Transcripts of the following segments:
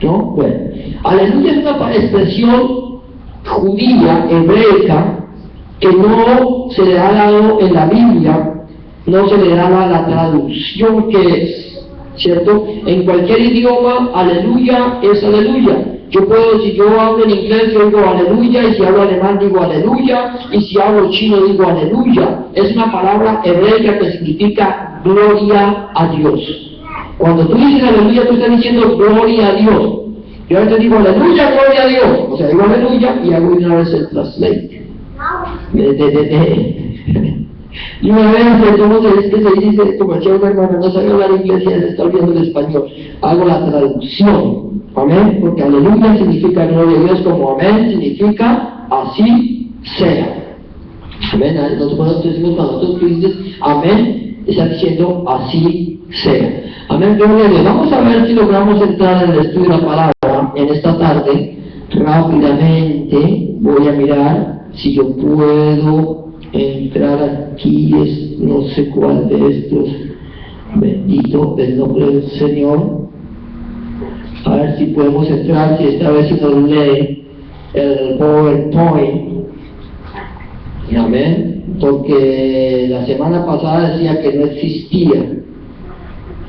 ¿no? Bueno, aleluya es una expresión judía, hebreica, que no se le ha dado en la Biblia, no se le da la traducción que es, ¿cierto? En cualquier idioma, aleluya es aleluya. Yo puedo, si yo hablo en inglés, yo digo aleluya, y si hablo alemán digo aleluya, y si hablo chino digo aleluya. Es una palabra hebreica que significa gloria a Dios. Cuando tú dices aleluya, tú estás diciendo gloria a Dios. Yo ahora te digo aleluya, gloria a Dios. O sea, digo aleluya y hago una vez el translate. Y una vez, entonces, es que se dice, como decía un hermano, no sabe hablar inglés y ya se está olvidando el español. Hago la traducción. Amén, porque aleluya significa gloria a Dios, como amén significa así sea. Amén, nosotros decimos cuando tú dices amén, estás diciendo así sea. Amén, gloria a Dios. Vamos a ver si logramos entrar en el estudio de la palabra en esta tarde. Rápidamente voy a mirar si yo puedo entrar aquí, no sé cuál de estos. Bendito el nombre del Señor. A ver si podemos entrar, si esta vez si nos lee el PowerPoint. Amén. Porque la semana pasada decía que no existía.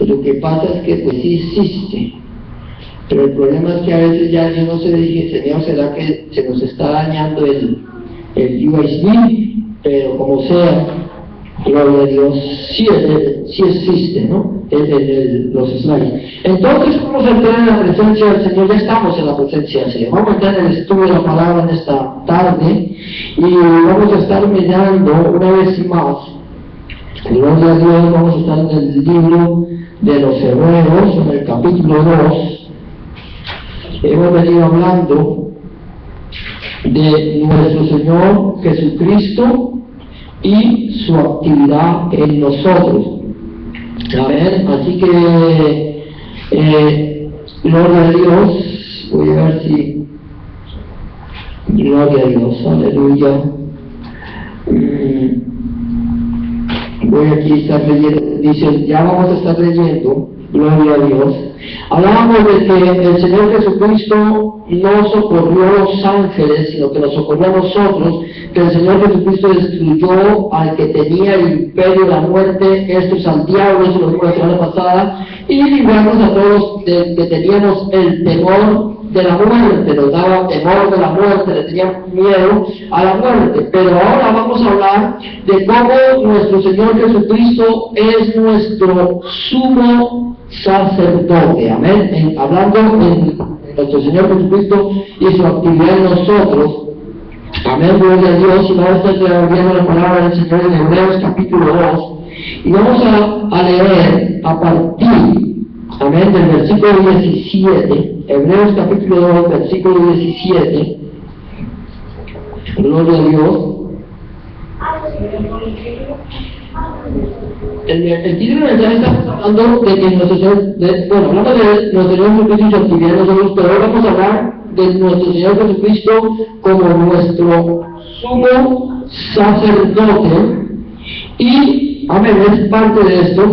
Lo que pasa es que pues sí existe. Pero el problema es que a veces ya yo no sé, dije, Señor, ¿será que se nos está dañando el USB? Pero como sea, gloria a Dios, sí existe, ¿no? Los slides. Entonces vamos a entrar en la presencia del Señor, ya estamos en la presencia del Señor. Vamos a entrar en el estudio de la palabra en esta tarde y vamos a estar mirando una vez más, gloria a Dios, vamos a estar en el libro de los Hebreos, en el capítulo 2. Hemos venido hablando de nuestro Señor Jesucristo y su actividad en nosotros. Amén. Así que gloria a Dios. Voy a ver si gloria a Dios, aleluya. Voy aquí a estar leyendo, dice, ya vamos a estar leyendo, gloria a Dios. Hablábamos de que el Señor Jesucristo no socorrió a los ángeles, sino que nos socorrió a nosotros, que el Señor Jesucristo destruyó al que tenía el imperio de la muerte, esto es al diablo, eso lo vimos la semana pasada, y librarnos a todos que teníamos el temor de la muerte, nos daba temor de la muerte, le teníamos miedo a la muerte. Pero ahora vamos a hablar de cómo nuestro Señor Jesucristo es nuestro sumo sacerdote. Amén. Hablando de nuestro Señor Jesucristo y su actividad en nosotros. Amén, gloria a Dios. Y vamos a estar viendo la palabra del Señor en Hebreos capítulo 2. Y vamos a leer a partir, amén, del versículo 17. Hebreos capítulo 2, versículo 17. Gloria a Dios. El título del mensaje está hablando de que nuestro Señor, hablamos de nuestro Señor Jesucristo y su actividad en nosotros, pero ahora vamos a hablar de nuestro Señor Jesucristo como nuestro sumo sacerdote. Y, amén, es parte de esto,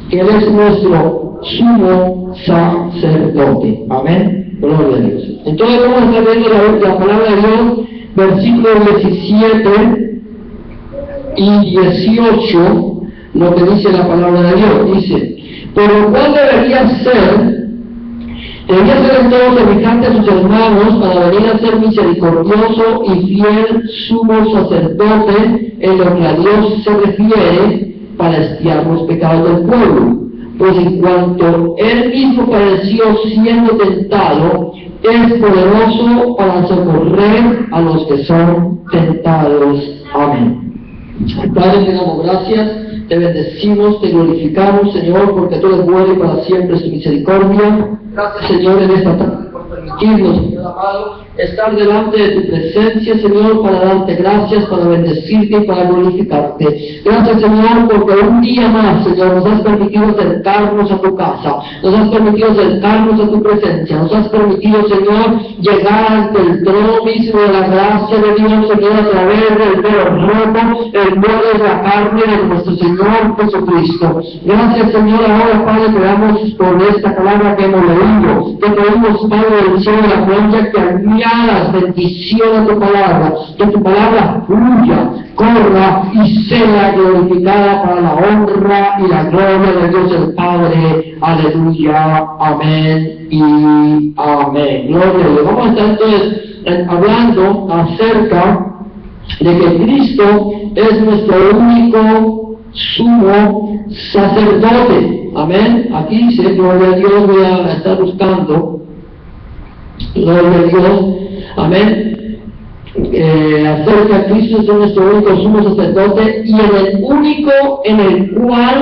que Él es nuestro sumo sacerdote. Amén, gloria a Dios. Entonces vamos a estar viendo la palabra de Dios, versículos 17 y 18, lo que dice la palabra de Dios. Dice, pero ¿cuál debería ser? Debería ser entonces semejante a sus hermanos para venir a ser misericordioso y fiel sumo sacerdote en lo que a Dios se refiere para expiar los pecados del pueblo. Pues en cuanto Él mismo padeció siendo tentado, es poderoso para socorrer a los que son tentados. Amén. Padre, te damos gracias, te bendecimos, te glorificamos, Señor, porque tú eres bueno y para siempre es tu misericordia. Gracias, Señor, en esta tarde por permitirnos, Señor amado, estar delante de tu presencia, Señor, para darte gracias, para bendecirte y para glorificarte. Gracias, Señor, porque un día más, Señor, nos has permitido acercarnos a tu casa, nos has permitido acercarnos a tu presencia, nos has permitido, Señor, llegar ante el trono mismo de la gracia de Dios, Señor, a través del velo rojo, el cual es la carne de nuestro Señor Jesucristo. Gracias, Señor, ahora, Padre, te damos por esta palabra que hemos leído. Te pedimos, Padre del cielo y la gloria, que añadas bendición a tu palabra, que tu palabra fluya, corra y sea glorificada para la honra y la gloria de Dios el Padre. Aleluya, amén y amén. Gloria a Dios. Vamos a estar entonces hablando acerca de que Cristo es nuestro único sumo sacerdote. Amén. Aquí dice, gloria a Dios, voy a estar buscando, gloria a Dios, amén, acerca de Cristo es nuestro único sumo sacerdote y en el único en el cual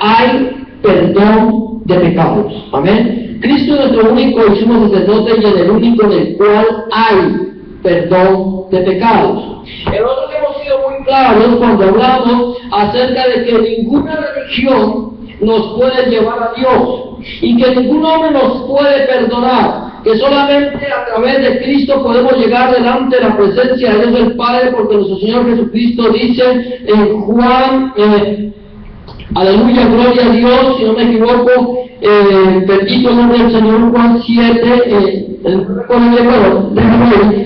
hay perdón de pecados. Amén. Cristo es nuestro único y sumo sacerdote y en el único en el cual hay perdón de pecados. Nosotros hemos sido muy claros cuando hablamos acerca de que ninguna religión nos puede llevar a Dios y que ningún hombre nos puede perdonar, que solamente a través de Cristo podemos llegar delante de la presencia de Dios el Padre, porque nuestro Señor Jesucristo dice en Juan, aleluya, gloria a Dios, si no me equivoco, bendito el nombre del Señor, Juan 7,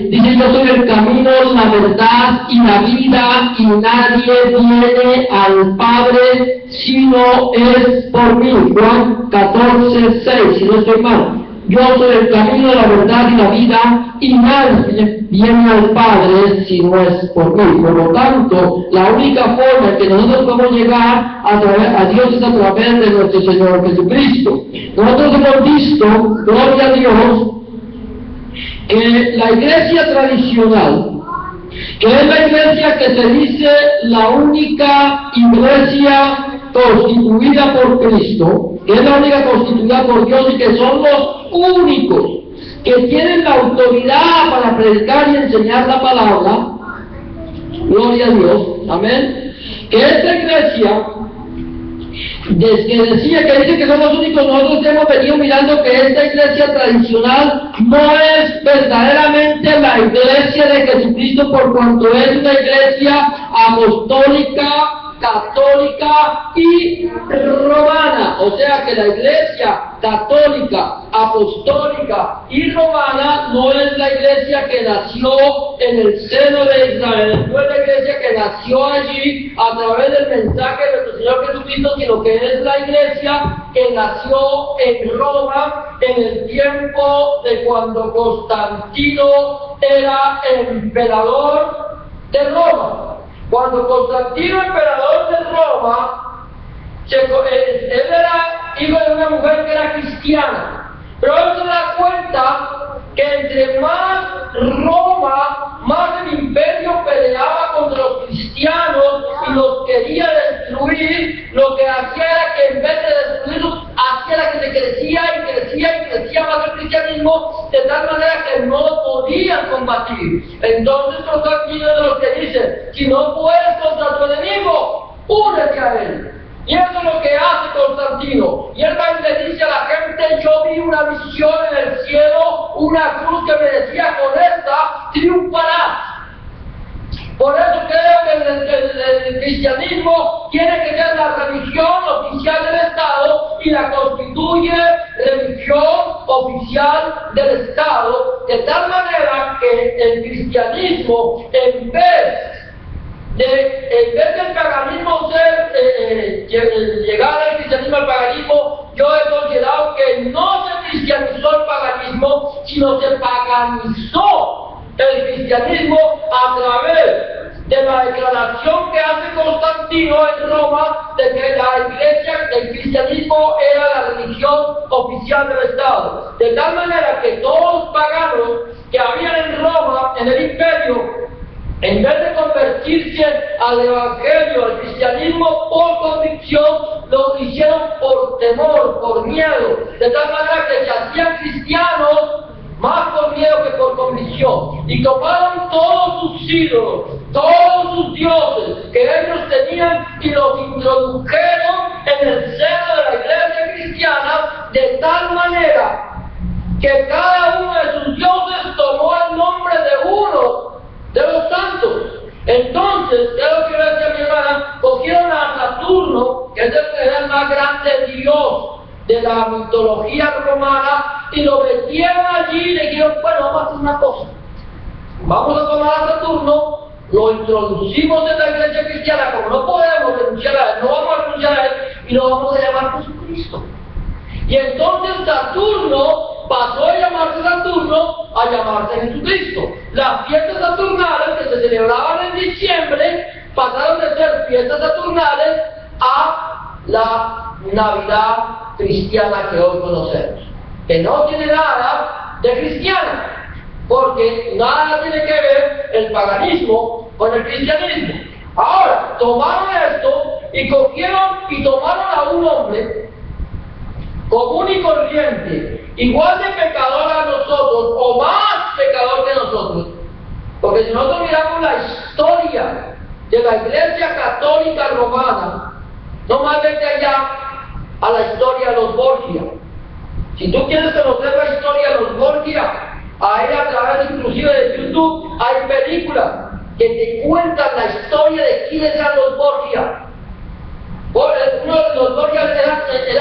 dice, yo soy el camino, la verdad y la vida, y nadie viene al Padre si no es por mí. Juan 14, 6, si no estoy mal. Yo soy el camino, la verdad y la vida, y nadie viene al Padre si no es por mí. Por lo tanto, la única forma en que nosotros podemos llegar a Dios es a través de nuestro Señor Jesucristo. Nosotros hemos visto, gloria a Dios, que la iglesia tradicional, que es la iglesia que se dice la única iglesia constituida por Cristo, que es la única constituida por Dios y que son los únicos que tienen la autoridad para predicar y enseñar la palabra, gloria a Dios, amén, que esta iglesia, desde que decía que dice que son los únicos, nosotros hemos venido mirando que esta iglesia tradicional no es verdaderamente la iglesia de Jesucristo, por cuanto es una iglesia apostólica, católica y romana. O sea que la iglesia católica, apostólica y romana no es la iglesia que nació en el seno de Israel, no es la iglesia que nació allí a través del mensaje de nuestro Señor Jesucristo, sino que es la iglesia que nació en Roma en el tiempo de cuando Constantino era emperador de Roma. Cuando Constantino, emperador de Roma, él era hijo de una mujer que era cristiana, pero él se da cuenta que entre más Roma, más el imperio peleaba contra los cristianos y los quería destruir, lo que hacía era que en vez de destruirlos, hacía que se crecía y crecía y crecía más el cristianismo, de tal manera que no podían combatir. Entonces Constantino es de los que dice, si no puedes contra tu enemigo, únete a él. Y eso es lo que hace Constantino. Y él va y le dice a la gente, yo vi una visión en el cielo, una cruz que me decía, con esta triunfarás. Por eso creo que el cristianismo tiene que ser la religión oficial del Estado y la constituye religión oficial del Estado, de tal manera que el cristianismo, en vez del paganismo llegar al cristianismo al paganismo, yo he considerado que no se cristianizó el paganismo, sino se paganizó el cristianismo a través de la declaración que hace Constantino en Roma de que la iglesia del cristianismo era la religión oficial del Estado. De tal manera que todos los paganos que habían en Roma, en el imperio, en vez de convertirse al evangelio, al cristianismo por convicción, lo hicieron por temor, por miedo, de tal manera que se hacían cristianos más por miedo que por convicción, y tomaron todos sus ídolos, todos sus dioses que ellos tenían y los introdujeron en el seno de la iglesia cristiana de tal manera que cada uno de sus dioses tomó el nombre de uno de los santos. Entonces, ¿qué es lo que decía mi hermana? Cogieron a Saturno, que era el más grande dios de la mitología romana, y lo metieron allí y le dijeron, bueno, vamos a hacer una cosa. Vamos a tomar a Saturno, lo introducimos en la iglesia cristiana, como no podemos renunciar a él, no vamos a renunciar a él, y lo vamos a llamar Jesucristo. Y entonces Saturno pasó de llamarse Saturno a llamarse Jesucristo. Las fiestas saturnales que se celebraban en diciembre pasaron de ser fiestas saturnales a la Navidad cristiana que hoy conocemos, que no tiene nada de cristiana, porque nada tiene que ver el paganismo con el cristianismo. Ahora, tomaron esto y cogieron y tomaron a un hombre común y corriente, igual de pecador a nosotros, o más pecador que nosotros, porque si nosotros miramos la historia de la Iglesia Católica Romana, no más vete allá a la historia de los Borgia. Si tú quieres conocer la historia de los Borgia, ahí a través inclusive de YouTube hay películas que te cuentan la historia de quiénes eran los Borgia. Uno de los Borgia era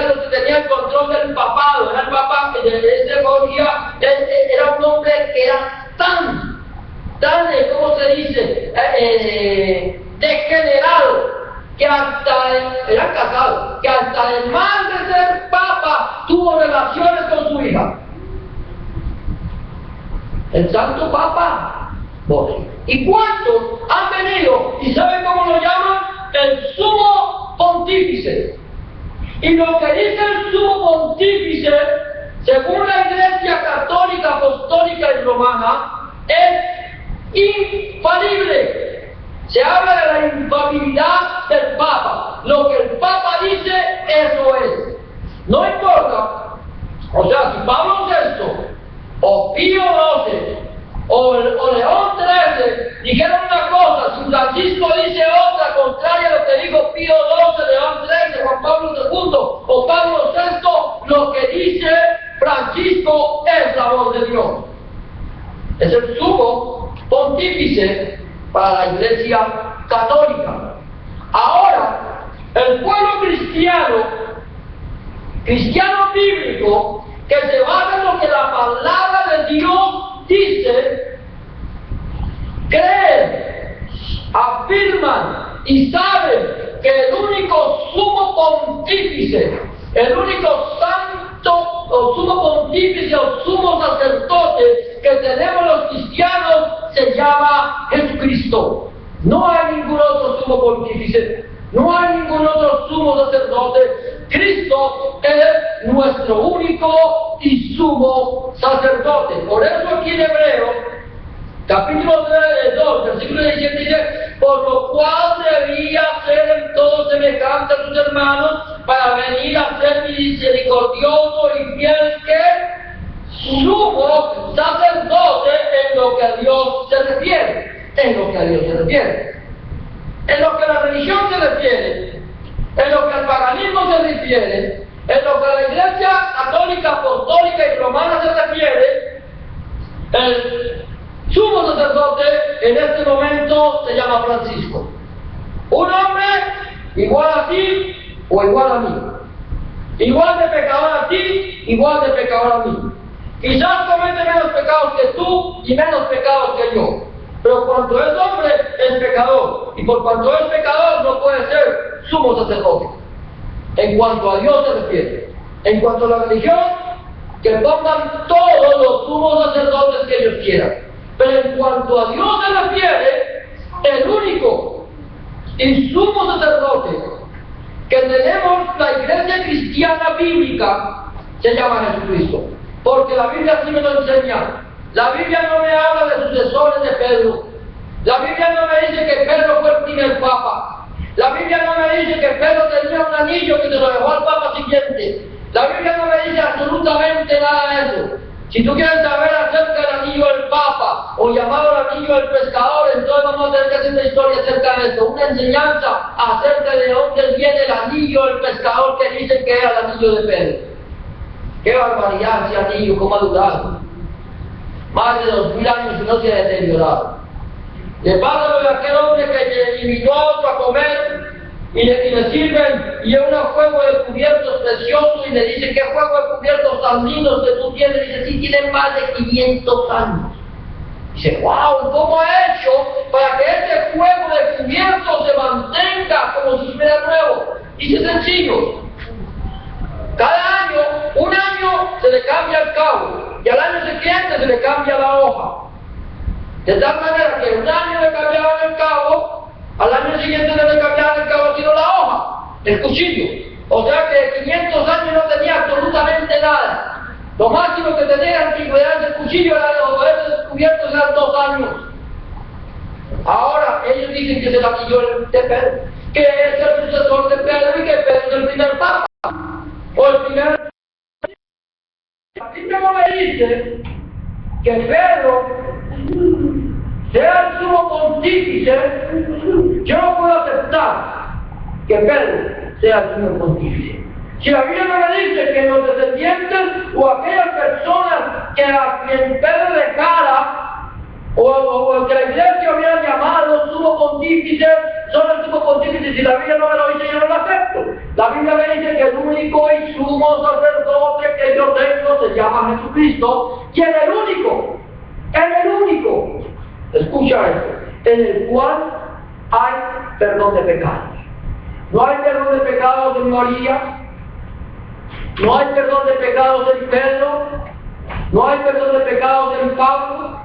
los que tenían control del papado, era el papá de ese Borgia, era un hombre que era tan, ¿cómo se dice?, degenerado, que hasta, era casado, que hasta además de ser papa, tuvo relaciones con su hija. El santo papa Borgia. ¿Y cuántos han venido? ¿Y saben cómo lo llaman? El sumo pontífice. Y lo que dice el sumo pontífice, según la Iglesia Católica, Apostólica y Romana, es infalible. Se habla de la infalibilidad del Papa. Lo que el Papa dice, eso es. No importa. O sea, si Pablo VI, o Pío XII, o León XIII dijeron una cosa, si Francisco dice otra, contraria a lo que dijo Pío XII, León XIII, Juan Pablo II, o Pablo VI, lo que dice Francisco es la voz de Dios. Es el sumo pontífice para la Iglesia Católica. Ahora, el pueblo cristiano bíblico, que se basa en lo que la palabra de Dios dice, creen, afirman y saben que el único sumo pontífice, el único santo o sumo pontífice o sumo sacerdote que tenemos los cristianos se llama Jesucristo. No hay ningún otro sumo pontífice, no hay ningún otro sumo sacerdote. Cristo es nuestro único y sumo sacerdote. Por eso aquí en Hebreos, capítulo 2, versículo 17 dice, por lo cual debía ser en todo semejante a sus hermanos, para venir a ser misericordioso y fiel que sumo sacerdote en lo que a Dios se refiere. En lo que a Dios se refiere. En lo que a la religión se refiere, en lo que al paganismo se refiere, en lo que a la Iglesia Católica, Apostólica y Romana se refiere, el sumo sacerdote en este momento se llama Francisco. Un hombre igual a ti o igual a mí. Igual de pecador a ti, igual de pecador a mí. Quizás comete menos pecados que tú y menos pecados que yo. Pero cuando es hombre, es pecador. Y por cuanto es pecador, no puede ser sumo sacerdote. En cuanto a Dios se refiere. En cuanto a la religión, que pongan todos los sumos sacerdotes que ellos quieran. Pero en cuanto a Dios se refiere, el único y sumo sacerdote que tenemos la Iglesia Cristiana Bíblica se llama Jesucristo. Porque la Biblia sí me lo enseña. La Biblia no me habla de sucesores de Pedro. La Biblia no me dice que Pedro fue el primer papa. La Biblia no me dice que Pedro tenía un anillo que se lo dejó al papa siguiente. La Biblia no me dice absolutamente nada de eso. Si tú quieres saber acerca del anillo del Papa, o llamado el anillo del pescador, entonces vamos a tener que hacer una historia acerca de esto, una enseñanza acerca de dónde viene el anillo del pescador que dicen que era el anillo de Pedro. ¡Qué barbaridad ese anillo! ¿Cómo ha durado? Más de 2000 años y no se ha deteriorado. Le pasa lo de aquel hombre que invitó a otro a comer y le sirven y es un juego de cubiertos preciosos y le dicen: ¿qué juego de cubiertos tan lindos que tú tienes? Dice: sí, tienen más de 500 años. Dice: wow, ¿cómo ha hecho para que este juego de cubiertos se mantenga como si fuera nuevo? Dice: sencillo. Cada año, un año se le cambia el cabo y al año siguiente se le cambia la hoja. De tal manera que un año le cambiaban el cabo, al año siguiente no le cambiaban el cabo sino la hoja, el cuchillo. O sea que de 500 años no tenía absolutamente nada. Lo máximo que tenía en antigüedad del cuchillo era los objetos descubiertos eran 2 años. Ahora ellos dicen que es el anillo de Pedro, que es el sucesor de Pedro y que Pedro es el primer papa. O el primer. Aquí mismo me dice que Pedro sea el sumo pontífice. Yo no puedo aceptar que Pedro sea el sumo pontífice. Si la Biblia no me dice que los descendientes o aquellas personas que a quien Pedro dejara o que la iglesia hubiera llamado sumo pontífice son el sumo pontífice, si la Biblia no me lo dice, yo no lo acepto. La Biblia me dice que el único y sumo sacerdote que yo tengo se llama Jesucristo, y en el único, escucha esto, en el cual hay perdón de pecados. No hay perdón de pecados en María, no hay perdón de pecados en Pedro, no hay perdón de pecados en Pablo,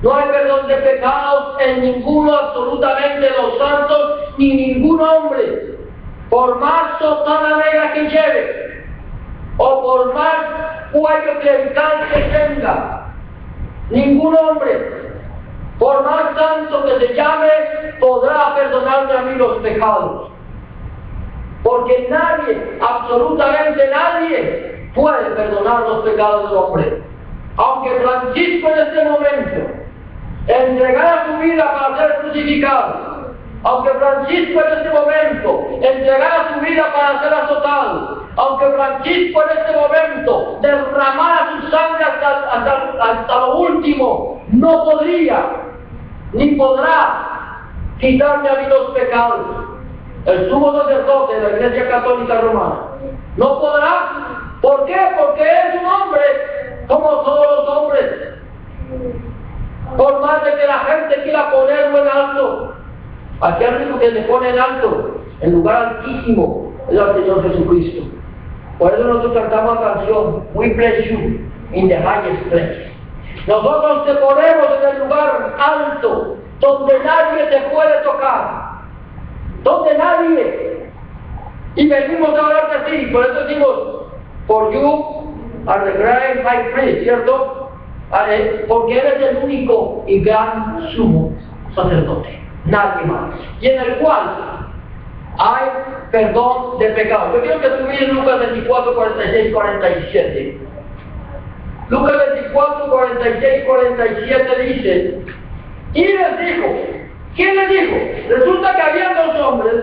no hay perdón de pecados en ninguno absolutamente de los santos, ni ningún hombre, por más sotana negra que lleve, o por más cuello clerical que tenga, ningún hombre, por más santo que se llame, podrá perdonarme a mí los pecados. Porque nadie, absolutamente nadie, puede perdonar los pecados del hombre. Aunque Francisco en este momento entregara su vida para ser crucificado, aunque Francisco en este momento entregara su vida para ser azotado, aunque Francisco en este momento derramara su sangre hasta lo último, no podría ni podrá quitarme a mí los pecados. El sumo sacerdote de la Iglesia Católica Romana no podrá. ¿Por qué? Porque es un hombre como todos los hombres. Por más de que la gente quiera ponerlo en alto, aquí al único que le pone en alto, en lugar altísimo, es el Señor Jesucristo. Por eso nosotros cantamos la canción: We bless you in the highest place. Nosotros te ponemos en el lugar alto, donde nadie te puede tocar, donde nadie. Y venimos a hablar de ti, por eso decimos: For you are the great high priest, ¿cierto? Porque eres el único y gran sumo sacerdote, nadie más, y en el cual hay perdón de pecados. Yo quiero que tú mires Lucas 24, 46, 47. Lucas 24, 46, 47 dice: y les dijo, ¿quién les dijo? Resulta que había 2 hombres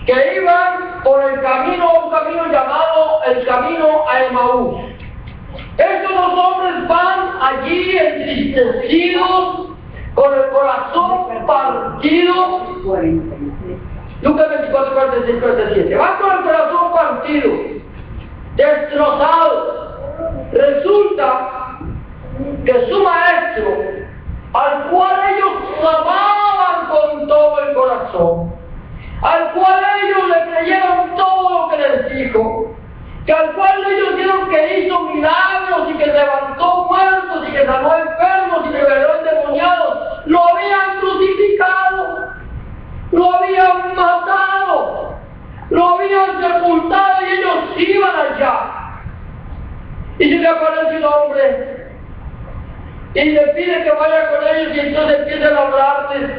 que iban por el camino, un camino llamado el camino a Emaús. Estos 2 hombres van allí entristecidos, con el corazón partido. Lucas 24, 46, 47. Van con el corazón partido, destrozados. Resulta que su maestro, al cual ellos amaban con todo el corazón, al cual ellos le creyeron todo lo que les dijo, que al cual ellos vieron que hizo milagros y que levantó muertos y que sanó enfermos y liberó endemoniados, lo habían crucificado, lo habían matado, lo habían sepultado y ellos iban allá. Y se le aparece un hombre y le pide que vaya con ellos, y entonces empiezan a hablarles.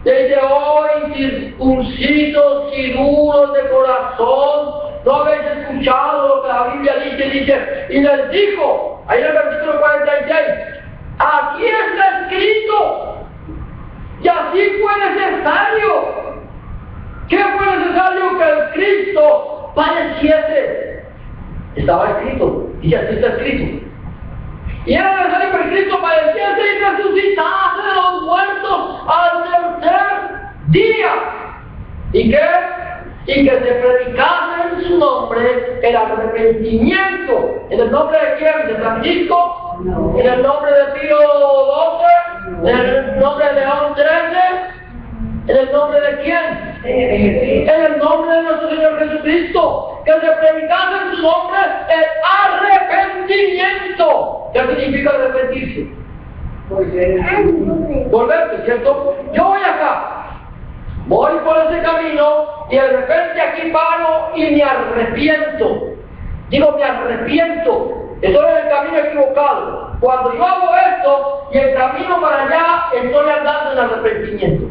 Le dice: oh, incircuncisos y duros de corazón, ¿No habéis escuchado lo que la Biblia dice? Y les dijo, ahí en el versículo 46, aquí está escrito, y así fue necesario. ¿Qué fue necesario? Que el Cristo padeciese. Estaba escrito, y así está escrito. Y era necesario que el Cristo padeciese y resucitase de los muertos al tercer día. ¿Y qué? Y que se predicase en su nombre el arrepentimiento. ¿En el nombre de quién? ¿De Francisco? No. ¿En el nombre de Pío XII? ¿En el nombre de León XIII? ¿En el nombre de quién? En el nombre de nuestro Señor Jesucristo. Que se predicase en su nombre el arrepentimiento. ¿Qué significa arrepentirse? Volverte, ¿cierto? Yo voy acá. Voy por ese camino y de repente aquí paro y me arrepiento. Digo, me arrepiento. Estoy en el camino equivocado. Cuando yo hago esto y el camino para allá, estoy andando en arrepentimiento.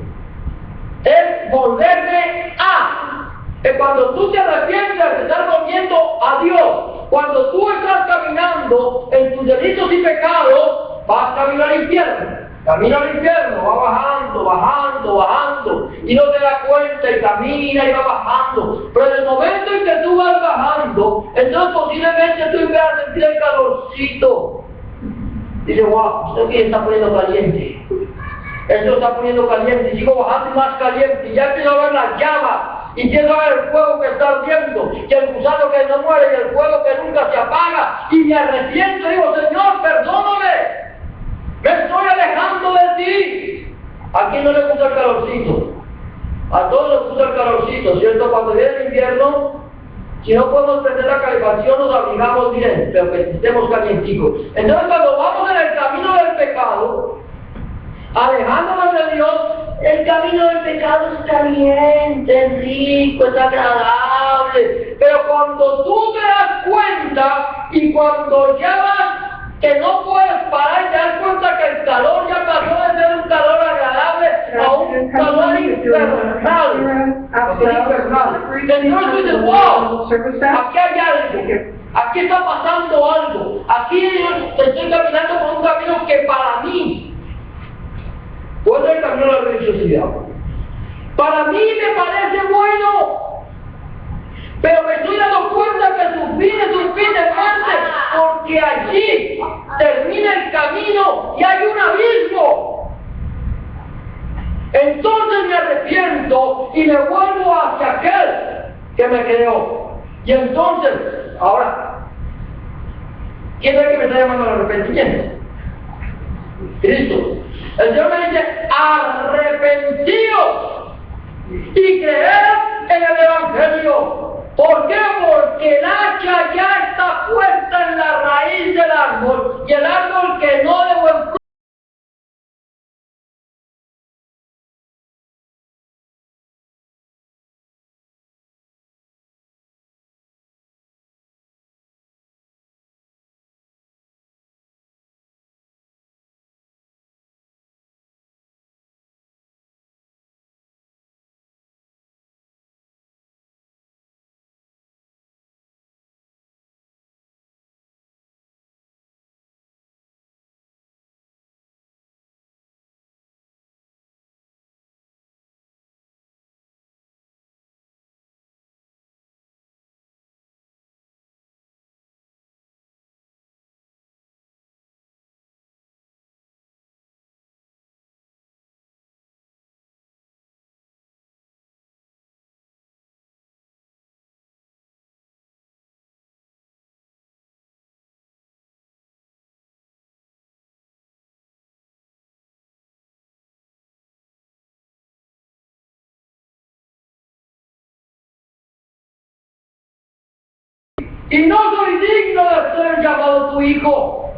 Es volverme a. Que cuando tú te arrepientes de estar volviendo a Dios, cuando tú estás caminando en tus delitos y pecados, vas camino al infierno. Camina al infierno, va bajando, bajando, bajando, y no te das cuenta y camina y va bajando. Pero en el momento en que tú vas bajando, entonces posiblemente tú empiezas a sentir el calorcito. Dice, wow, esto aquí está poniendo caliente. Esto está poniendo caliente, y sigo bajando y más caliente, y ya empiezo a ver las llamas, y empiezo a ver el fuego que está ardiendo, y el gusano que no muere, y el fuego que nunca se apaga, y me arrepiento, digo, Señor, perdóname. Me estoy alejando de ti. ¿A quién no le gusta el calorcito? A todos nos gusta el calorcito, ¿cierto? Cuando viene el invierno, si no podemos prender la calefacción, nos abrigamos bien, pero que estemos calienticos. Entonces, cuando vamos en el camino del pecado, alejándonos de Dios, el camino del pecado es caliente, es rico, es agradable. Pero cuando tú te das cuenta y cuando ya vas, que no puedes parar y te das cuenta que el calor ya pasó de ser un calor agradable a un calor infernal. Entonces tú dices, wow, aquí hay algo, aquí está pasando algo, aquí estoy caminando por un camino que para mí puede ser el camino de la religiosidad. Para mí me parece bueno. Pero me estoy dando cuenta que su fin es un fin de muerte, porque allí termina el camino y hay un abismo. Entonces me arrepiento y me vuelvo hacia aquel que me creó. Y entonces, ahora, ¿quién es el que me está llamando al arrepentimiento? Cristo. El Señor me dice, arrepentíos y creed en el Evangelio. ¿Por qué? Porque el hacha ya está puesta en la raíz del árbol, y el árbol que no de buen fruto y no soy digno de ser llamado tu hijo.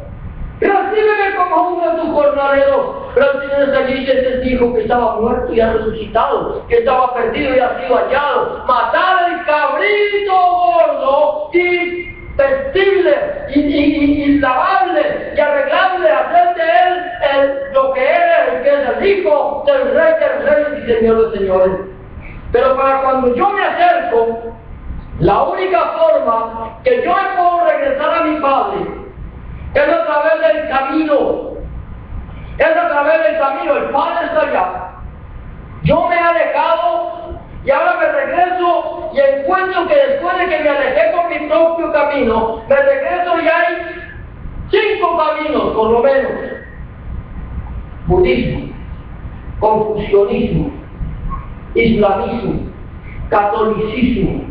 Recíbeme como uno de tus jornaleros. Pero el Señor está allí y te dijo que estaba muerto y ha resucitado, que estaba perdido y ha sido hallado. Matar el cabrito gordo y vestible y lavable y arreglable, hacer de él lo que él, que es el hijo del rey de reyes y señor de señores. Pero para cuando yo me acerco, La única forma que yo puedo regresar a mi Padre es a través del camino. Es a través del camino. El Padre está allá. Yo me he alejado y ahora me regreso y encuentro que después de que me alejé con mi propio camino, me regreso y hay 5 caminos, por lo menos. Budismo, confucianismo, islamismo, catolicismo,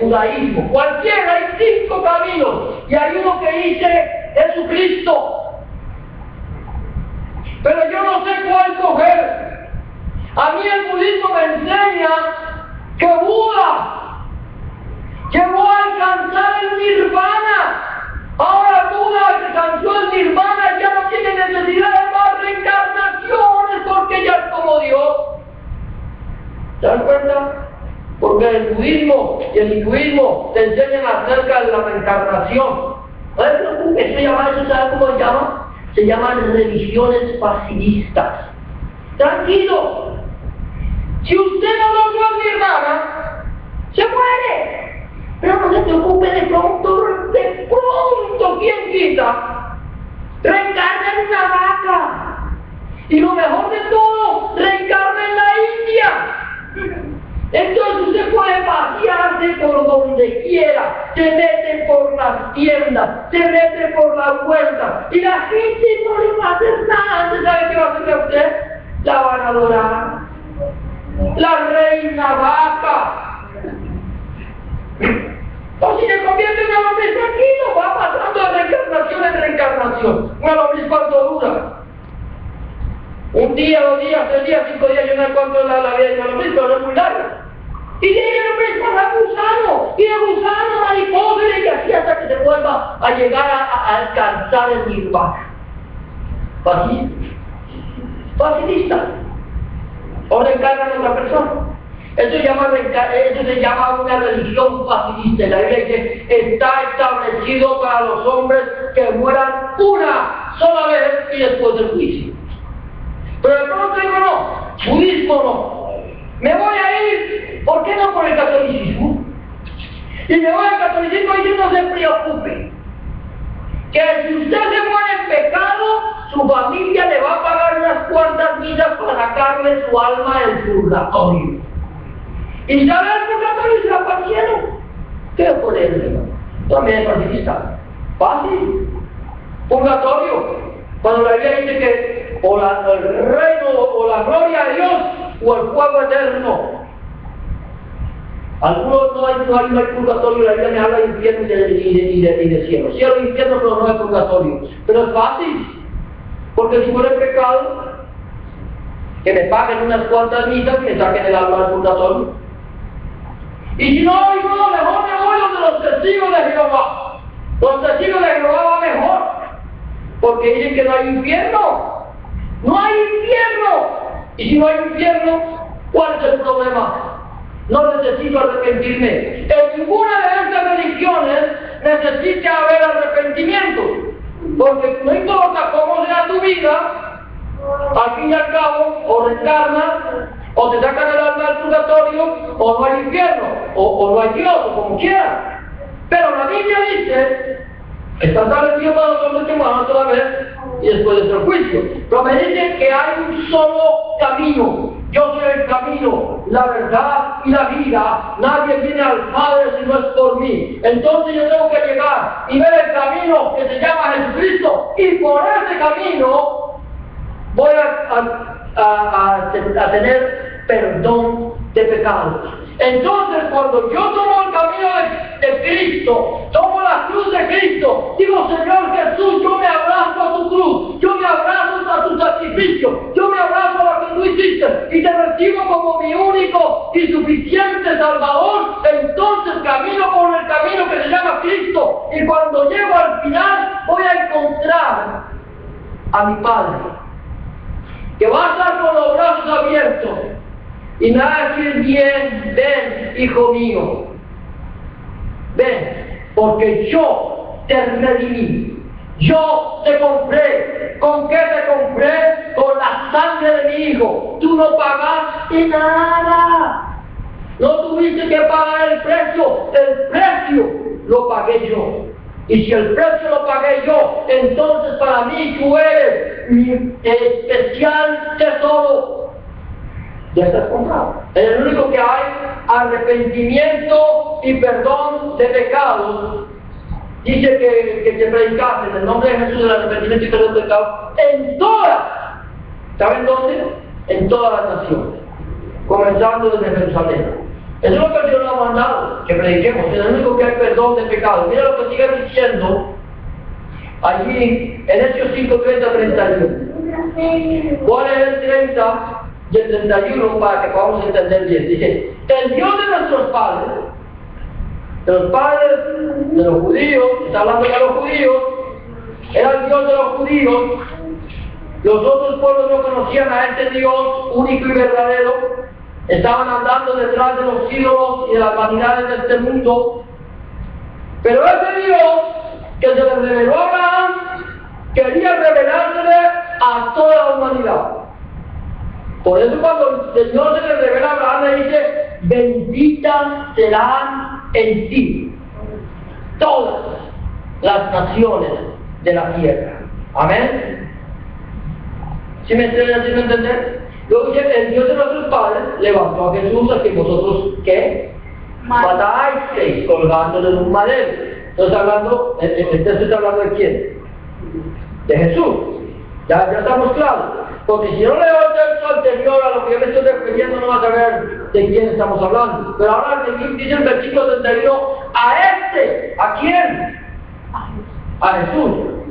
judaísmo, cualquiera, hay 5 caminos y hay uno que dice Jesucristo. Pero yo no sé cuál coger. A mí el budismo me enseña que Buda llegó a alcanzar el nirvana. Ahora Buda alcanzó el nirvana, ya no tiene necesidad de más reencarnaciones porque ya es como Dios. ¿Te das cuenta? Porque el budismo y el hinduismo te enseñan acerca de la reencarnación. No se preocupe, eso ¿sabe cómo se llama? Se llaman religiones pacifistas. Tranquilo. Si usted no logró el nirvana, se muere. Pero no se preocupe, de pronto, ¿quién quita? Reencarna en una vaca. Y lo mejor de todo, reencarna en la India. Entonces usted puede pasearse por donde quiera, se mete por las tiendas, se mete por las huertas, y la gente no le va a hacer nada. ¿Usted sabe qué va a hacer a usted? La van a adorar. La reina vaca. O si se convierte en una lombriz, tranquilo, va pasando de reencarnación en reencarnación. Una lombriz, ¿cuánto dura? 1 día, 2 días, 3 días, 5 días, yo no sé cuánto es la vida de una lombriz, pero no es muy larga. Y de ella lombriz pasa gusano, y de gusano mariposa, y así hasta que se vuelva a llegar a alcanzar el nirvana. Facilista. O reencarnan en otra persona. Eso se llama una religión facilista. La Biblia dice, está establecido para los hombres que mueran una sola vez y después del juicio. Pero de pronto digo, no, budismo no. Me voy a ir, ¿por qué no por el catolicismo? Y me voy al catolicismo y no se preocupe. Que si usted se muere en pecado, su familia le va a pagar unas cuantas misas para sacarle su alma del purgatorio. Y sale del purgatorio y se va para el cielo. ¿Qué es por él? También es pacifista. Fácil. Purgatorio. Cuando la Biblia dice que o el reino o la gloria de Dios o el fuego eterno. Algunos no hay purgatorio, la Biblia me habla de infierno y de cielo. Cielo e infierno, pero no hay purgatorio. Pero es fácil. Porque si fuera pecado, que me paguen unas cuantas misas y me saquen el alma del purgatorio. Y si no, mejor me voy donde los testigos de Jehová. Los testigos de Jehová va mejor. Porque dicen que no hay infierno. ¡No hay infierno! Y si no hay infierno, ¿cuál es el problema? No necesito arrepentirme. En ninguna de estas religiones necesita haber arrepentimiento. Porque no importa cómo sea tu vida, al fin y al cabo, o reencarnas, o te sacan el alma del purgatorio, o no hay infierno, o no hay Dios, o como quiera. Pero la Biblia dice, está establecido para los hombres que mueran toda vez y después del juicio. Pero me dicen que hay un solo camino. Yo soy el camino, la verdad y la vida. Nadie viene al Padre si no es por mí. Entonces yo tengo que llegar y ver el camino que se llama Jesucristo. Y por ese camino voy a tener perdón de pecados. Entonces, cuando yo tomo el camino de Cristo, tomo la cruz de Cristo, digo, Señor Jesús, yo me abrazo a tu cruz, yo me abrazo a tu sacrificio, yo me abrazo a lo que tú hiciste y te recibo como mi único y suficiente Salvador. Entonces camino por el camino que se llama Cristo, y cuando llego al final voy a encontrar a mi Padre, que va a estar con los brazos abiertos y me va a decir, bien, ven, hijo mío, ven, porque yo te redimí, yo te compré. ¿Con qué te compré? Con la sangre de mi hijo. Tú no pagaste nada. no tuviste que pagar el precio lo pagué yo. Y si el precio lo pagué yo, entonces para mí tú eres mi especial tesoro. Ya estás comprado. Es el único que hay arrepentimiento y perdón de pecados. Dice que te predicaste en el nombre de Jesús el arrepentimiento y perdón de pecados en todas. ¿Saben dónde? En todas las naciones. Comenzando desde Jerusalén. Eso es lo que el Señor nos ha mandado, que prediquemos. Es el único que hay perdón de pecados. Mira lo que sigue diciendo allí en Hechos 5, 30, 31. ¿Cuál es el 30 y el 31 para que podamos entender bien? Dice, el Dios de nuestros padres, de los judíos, está hablando de los judíos, era el Dios de los judíos. Los otros pueblos no conocían a este Dios único y verdadero. Estaban andando detrás de los ídolos y de las vanidades de este mundo. Pero ese Dios que se le reveló a Abraham quería revelársele a toda la humanidad. Por eso cuando el Señor se le revela a Abraham le dice, benditas serán en ti todas las naciones de la tierra. Amén. ¿Sí me estoy haciendo entender? Luego dice, el Dios de nuestros padres levantó a Jesús, a quien vosotros, ¿qué? Matasteis colgándolo en un madero. Entonces hablando, el texto está hablando de quién? De Jesús. Ya estamos claros. Porque si no le doy el texto anterior a lo que yo me estoy refiriendo, no vas a ver de quién estamos hablando. Pero ahora dice el versículo 31, ¿a quién? A Jesús,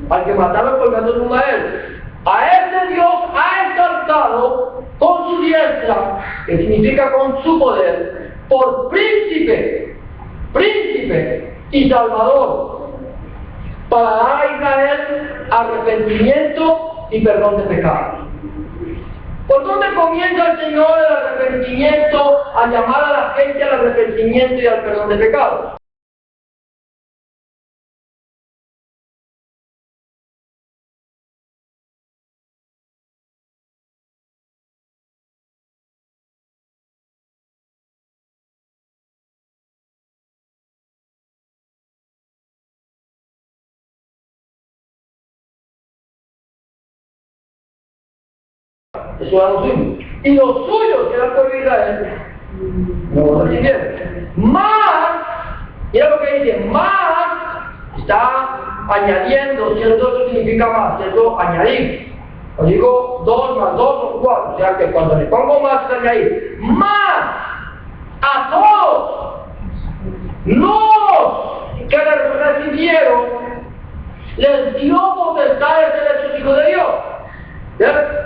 al que mataron colgando en un madero. A este Dios ha exaltado con su diestra, que significa con su poder, por príncipe y salvador, para dar a Israel arrepentimiento y perdón de pecados. ¿Por dónde comienza el Señor el arrepentimiento, a llamar a la gente al arrepentimiento y al perdón de pecados? Eso era lo suyo. Y los suyos, que era el pueblo de Israel, no lo recibieron. Más, mira lo que dice, más, está añadiendo, si eso significa más, eso añadir. Os digo 2 más 2 son 4, o sea que cuando le pongo más es añadir. Más a todos los que le recibieron, les dio potestad de ser hechos hijos de Dios.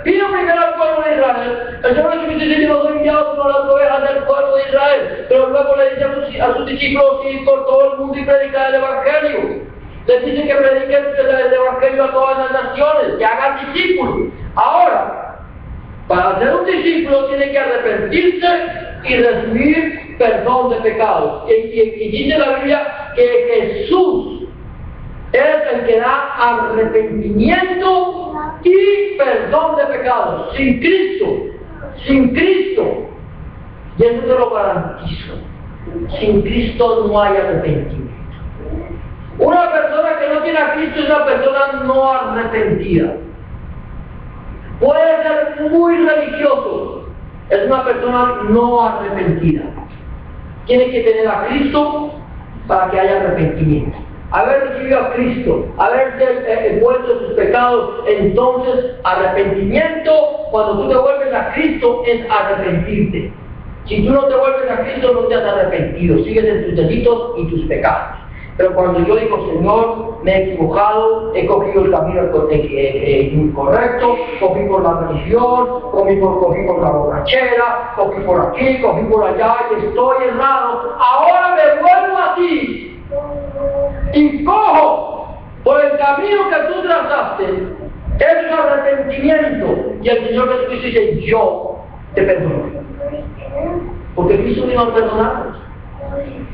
Pido primero al pueblo de Israel. El Señor Jesucristo dice que los enviados son las ovejas del pueblo de Israel. Pero luego le dice a sus discípulos ir por todo el mundo y predicar el Evangelio. Les dice que prediquen el Evangelio a todas las naciones, que hagan discípulos. Ahora, para ser un discípulo tiene que arrepentirse y recibir perdón de pecados. Y dice la Biblia que Jesús es el que da arrepentimiento y perdón de pecados. Sin Cristo, y eso te lo garantizo, sin Cristo no hay arrepentimiento. Una persona que no tiene a Cristo es una persona no arrepentida. Puede ser muy religioso, es una persona no arrepentida. Tiene que tener a Cristo para que haya arrepentimiento. Haber recibido a Cristo, haberse vuelto de sus pecados, entonces arrepentimiento, cuando tú te vuelves a Cristo, es arrepentirte. Si tú no te vuelves a Cristo, no te has arrepentido, sigues en tus delitos y tus pecados. Pero cuando yo digo, Señor, me he equivocado, he cogido el camino incorrecto, cogí por la religión, cogí por la borrachera, cogí por aquí, cogí por allá, y estoy errado, ahora me vuelvo a ti. Y cojo por el camino que tú trazaste, eso es arrepentimiento. Y el Señor Jesucristo dice, yo te perdono. Porque Cristo vino a perdonarnos.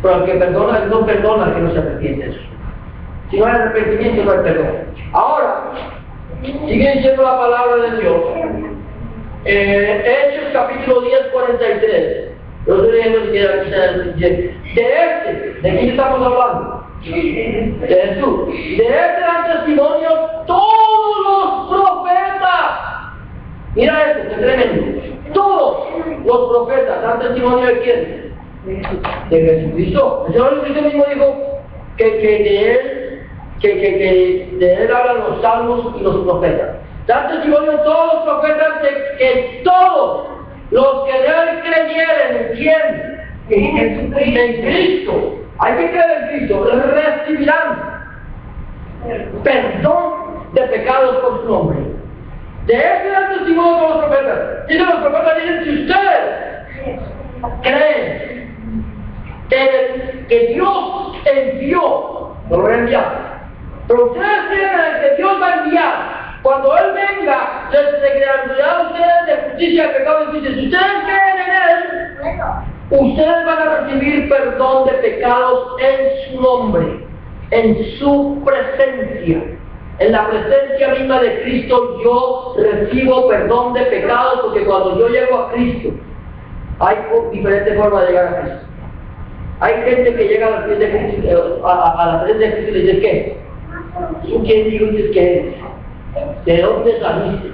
Pero el que perdona, él no perdona al que no se arrepiente de eso. Si no hay arrepentimiento, no hay perdón. Ahora, sigue diciendo la palabra de Dios. Hechos capítulo 10, 43. Yo estoy leyendo si quieren ¿de quién estamos hablando? De Jesús. De este dan testimonio todos los profetas. Mira esto, qué tremendo. Todos los profetas dan testimonio de quién? De Jesucristo. El Señor Jesucristo mismo dijo que de él hablan los salmos y los profetas. Dan testimonio todos los profetas de que todos los que de él creyeren en quién? En Cristo. Hay que creer en Cristo. Recibirán perdón de pecados por su nombre. De ese dan testimonio todos los profetas. Dicen los profetas, dicen, si ustedes creen que Dios envió, no lo voy a enviar, pero ustedes creen que Dios va a enviar. Cuando Él venga, les gratuidad a ustedes de justicia, de pecado y justicia. Si ustedes creen en Él, ustedes van a recibir perdón de pecados en su nombre, en su presencia. En la presencia misma de Cristo yo recibo perdón de pecados, porque cuando yo llego a Cristo, hay diferentes formas de llegar a Cristo. Hay gente que llega a la presencia de Cristo, a la presencia de Cristo y le dice, ¿qué? ¿Tú quién dices que eres? ¿De dónde saliste?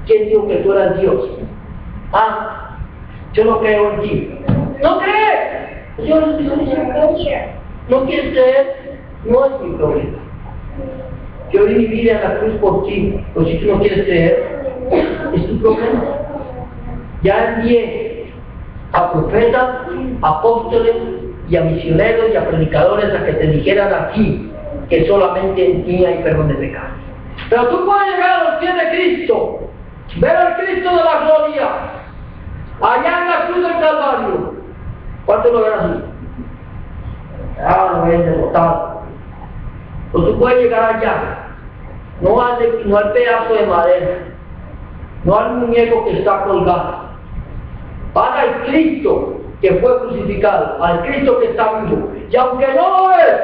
¿Quién dijo que tú eras Dios? Ah, yo no creo en ti. ¿No crees? Yo no quieres creer, no es mi problema. Yo di mi vida en la cruz por ti, pero si tú no quieres creer, es tu problema. Ya envié a profetas, apóstoles y a misioneros y a predicadores a que te dijeran aquí que solamente en ti hay perdón de pecados. Pero tú puedes llegar a los pies de Cristo, ver al Cristo de la gloria, allá en la cruz del Calvario. ¿Cuántos lo ven así? Ah, lo ven derrotado. Pues tú puedes llegar allá, no al pedazo de madera, no al muñeco que está colgado. Van al Cristo que fue crucificado, al Cristo que está vivo. Y aunque no lo ves,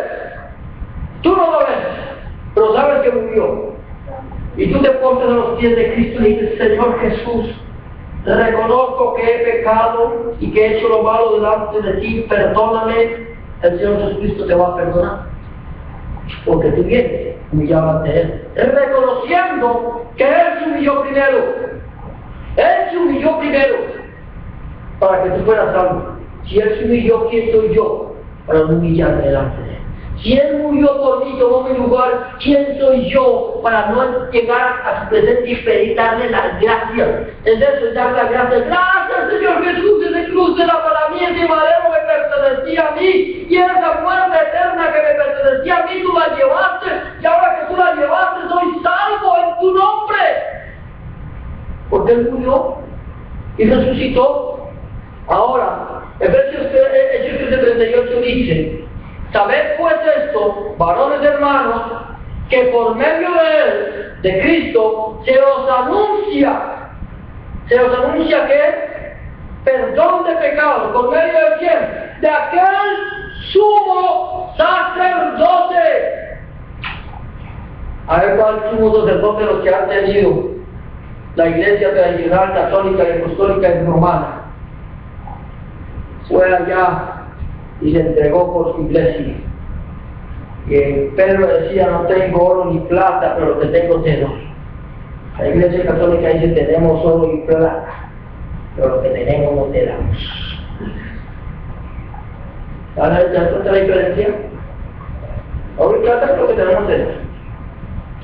tú no lo ves, pero sabes que murió. Y tú te pones a los pies de Cristo y dices, Señor Jesús, reconozco que he pecado y que he hecho lo malo delante de ti, perdóname. El Señor Jesucristo te va a perdonar, porque tú vienes humillado ante Él, reconociendo que Él se humilló primero. Él se humilló primero para que tú fueras salvo. Si Él se humilló, ¿quién soy yo para no humillarme delante de Él? Si Él murió por mí, tomó mi lugar, ¿quién soy yo para no llegar a su presencia y pedir, darle las gracias? Es eso, es dar las gracias. Gracias, Señor Jesús, ese cruz era para mí, ese madero me pertenecía a mí, y esa muerte eterna que me pertenecía a mí, tú la llevaste, y ahora que tú la llevaste, soy salvo en tu nombre. Porque Él murió y resucitó. Ahora, Efesios 13:38 dice, sabed pues esto, varones hermanos, que por medio de Él, de Cristo, se os anuncia ¿qué? Perdón de pecados. ¿Por medio de quién? De aquel sumo sacerdote. A ver cuál sumo sacerdote los que han tenido la iglesia tradicional, católica y apostólica y romana. Fue allá y se entregó por su iglesia. Y Pedro decía, no tengo oro ni plata, pero lo que tengo te doy. La iglesia católica dice, tenemos oro y plata, pero lo que tenemos no te damos. ¿Sabes la diferencia? Oro y plata es lo que tenemos te damos.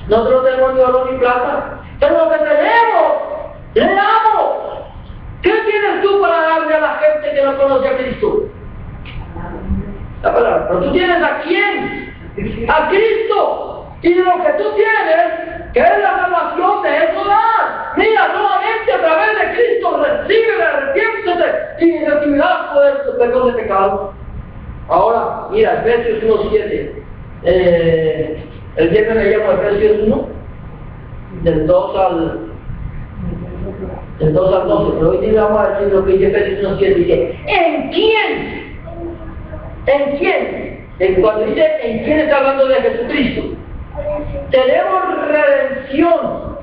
Nosotros no tenemos ni oro ni plata, pero lo que tenemos, le damos. ¿Qué tienes tú para darle a la gente que no conoce a Cristo? La palabra. Pero tú tienes ¿a quién? A Cristo. Y de lo que tú tienes, que es la salvación, de eso da. Mira, solamente a través de Cristo recibe, arrepiéntete y recibirás poder de perdón de pecado. Ahora, mira, Efesios 1:7. El viernes me llamo Efesios 1, del 2 al 12, pero hoy vamos a decir lo que dice Efesios 1:7, dice, ¿en quién? ¿En quién? Cuando dice ¿en quién? Está hablando de Jesucristo. Tenemos redención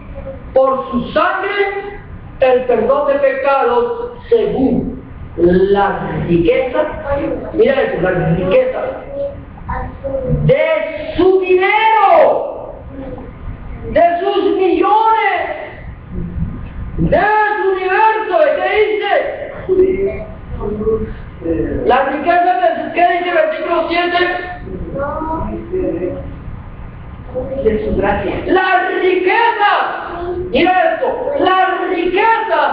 por su sangre, el perdón de pecados según las riquezas, mira eso, las riquezas de su dinero, de sus millones, de su universo. ¿Qué dice? Las riquezas de su, ¿qué dice versículo 7? De su gracia. Las riquezas, mira esto, las riquezas,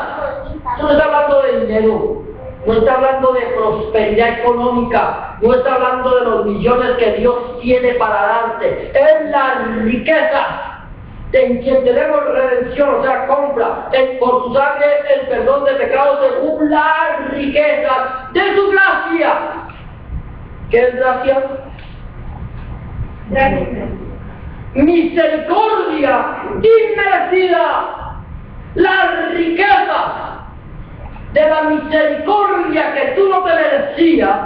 no está hablando de dinero, no está hablando de prosperidad económica, no está hablando de los millones que Dios tiene para darte, es la riqueza en quien tenemos redención, o sea, compra por su sangre el perdón de pecados según la riqueza de su gracia. ¿Qué es gracia? Gracia. Misericordia inmerecida, la riqueza de la misericordia que tú no te merecías,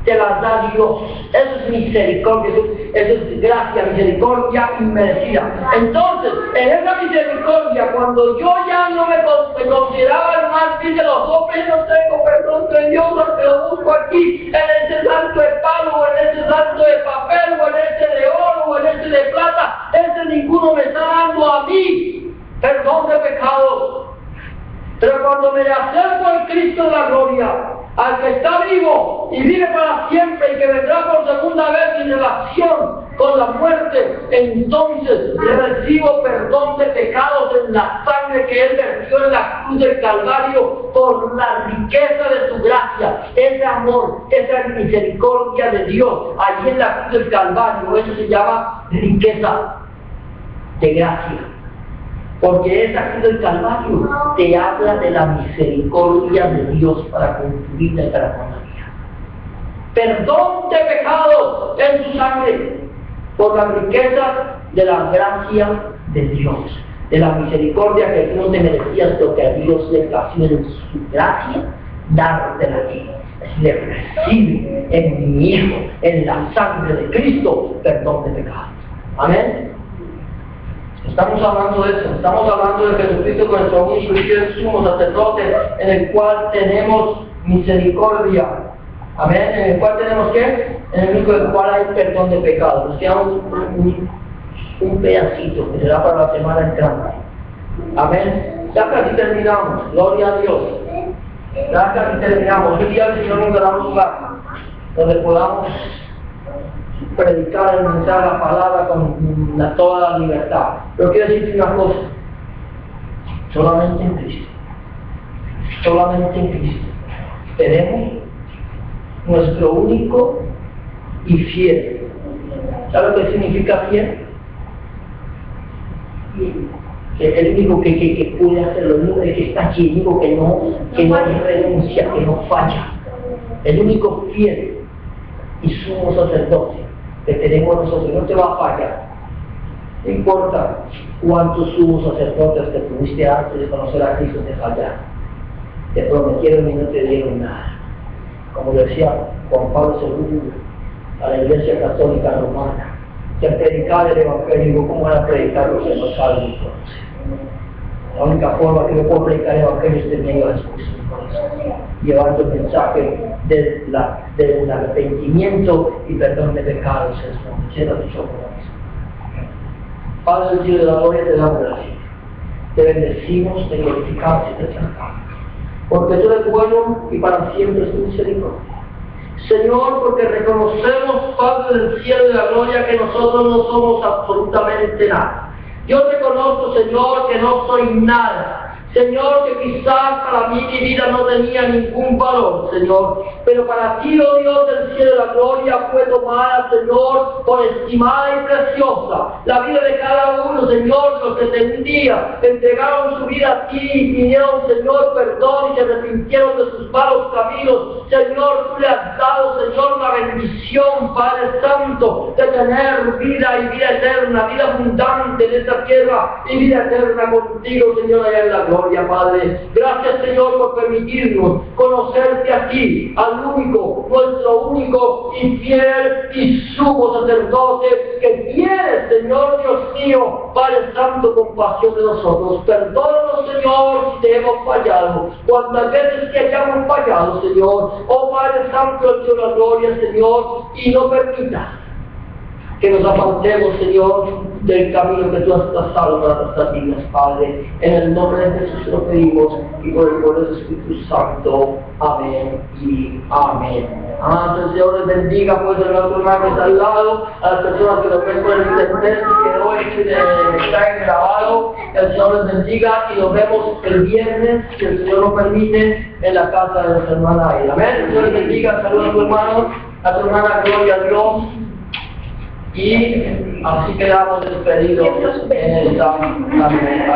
te las da Dios. Eso es misericordia, eso es gracia, misericordia inmerecida. Entonces, en esa misericordia, cuando yo ya no me consideraba el más vil de los hombres, no tengo perdón de Dios, porque lo busco aquí, en ese santo de palo, o en ese santo de papel, o en ese de oro, o en ese de plata, ese ninguno me está dando a mí perdón de pecados. Pero cuando me acerco al Cristo de la gloria, al que está vivo y vive para siempre y que vendrá por segunda vez en relación con la muerte, entonces recibo perdón de pecados en la sangre que Él vertió en la cruz del Calvario por la riqueza de su gracia, ese amor, esa misericordia de Dios allí en la cruz del Calvario. Eso se llama riqueza de gracia. Porque esa cruz del Calvario te habla de la misericordia de Dios para con tu vida y para con la vida. Perdón de pecados en su sangre por la riqueza de la gracia de Dios, de la misericordia que tú no te merecías, pero que a Dios le plació en su gracia darte a ti. Es decir, recibe en mi Hijo, en la sangre de Cristo, perdón de pecados. Amén. Estamos hablando de eso, estamos hablando de Jesucristo con nuestro único y fiel sumo sacerdote, en el cual tenemos misericordia. Amén. En el cual tenemos ¿qué? En el único del cual hay perdón de pecados. Nos queda un pedacito que será para la semana entrante. Amén. Ya casi terminamos. Gloria a Dios. Ya casi terminamos. Hoy día el Señor nos dará un lugar donde podamos predicar el mensaje de la palabra con toda la libertad. Pero quiero decirte una cosa: solamente en Cristo, solamente en Cristo tenemos nuestro único y fiel. ¿Sabe lo que significa fiel? El único que puede hacerlo, el único que está aquí, el único que no renuncia, que no falla, el único fiel y sumo sacerdote que tenemos nosotros, no te va a fallar. No importa cuántos sumos sacerdotes que tuviste antes de conocer a Cristo te fallaron, te prometieron y no te dieron nada. Como decía Juan Pablo II a la Iglesia Católica Romana, que predicar el Evangelio, ¿cómo van a predicar los que no saben entonces? La única forma que yo puedo predicar el Evangelio es teniendo a Jesús en mi corazón, llevando el mensaje del arrepentimiento y perdón de pecados en su corazón. Padre del cielo de la gloria, te damos gracias. Te bendecimos, te glorificamos y te exaltamos. Porque tú eres bueno y para siempre es tu misericordia. Señor, porque reconocemos, Padre del cielo y de la gloria, que nosotros no somos absolutamente nada. Yo reconozco, Señor, que no soy nada. Señor, que quizás para mí mi vida no tenía ningún valor, Señor, pero para ti, oh Dios del cielo de la gloria, fue tomada, Señor, por estimada y preciosa. La vida de cada uno, Señor, los que un día entregaron su vida a ti y pidieron, Señor, perdón y se arrepintieron de sus malos caminos. Señor, tú le has dado, Señor, la bendición, Padre Santo, de tener vida y vida eterna, vida abundante en esta tierra y vida eterna contigo, Señor, allá en la gloria. gloria, Padre. Gracias, Señor, por permitirnos conocerte aquí, al único, nuestro único y fiel y sumo sacerdote que tiene, Señor Dios mío, Padre Santo, compasión de nosotros. Perdónanos, Señor, si te hemos fallado. Cuantas veces que hayamos fallado, Señor, oh Padre Santo, al Señor, la gloria, Señor, y no permitas que nos apartemos, Señor, del camino que tú has trazado para nuestras vidas, Padre. En el nombre de Jesús lo pedimos y por el poder del Espíritu Santo. Amén y amén. Que el Señor les bendiga, pues, a nuestro hermano que está al lado, a las personas que nos ven por el internet, que hoy está grabado. El Señor les bendiga y nos vemos el viernes, si el Señor lo permite, en la casa de nuestra hermana Aida. Amén. El Señor les bendiga, saludos a tu hermano, a tu hermana, gloria a Dios. Y así quedamos despedidos en esta Amén.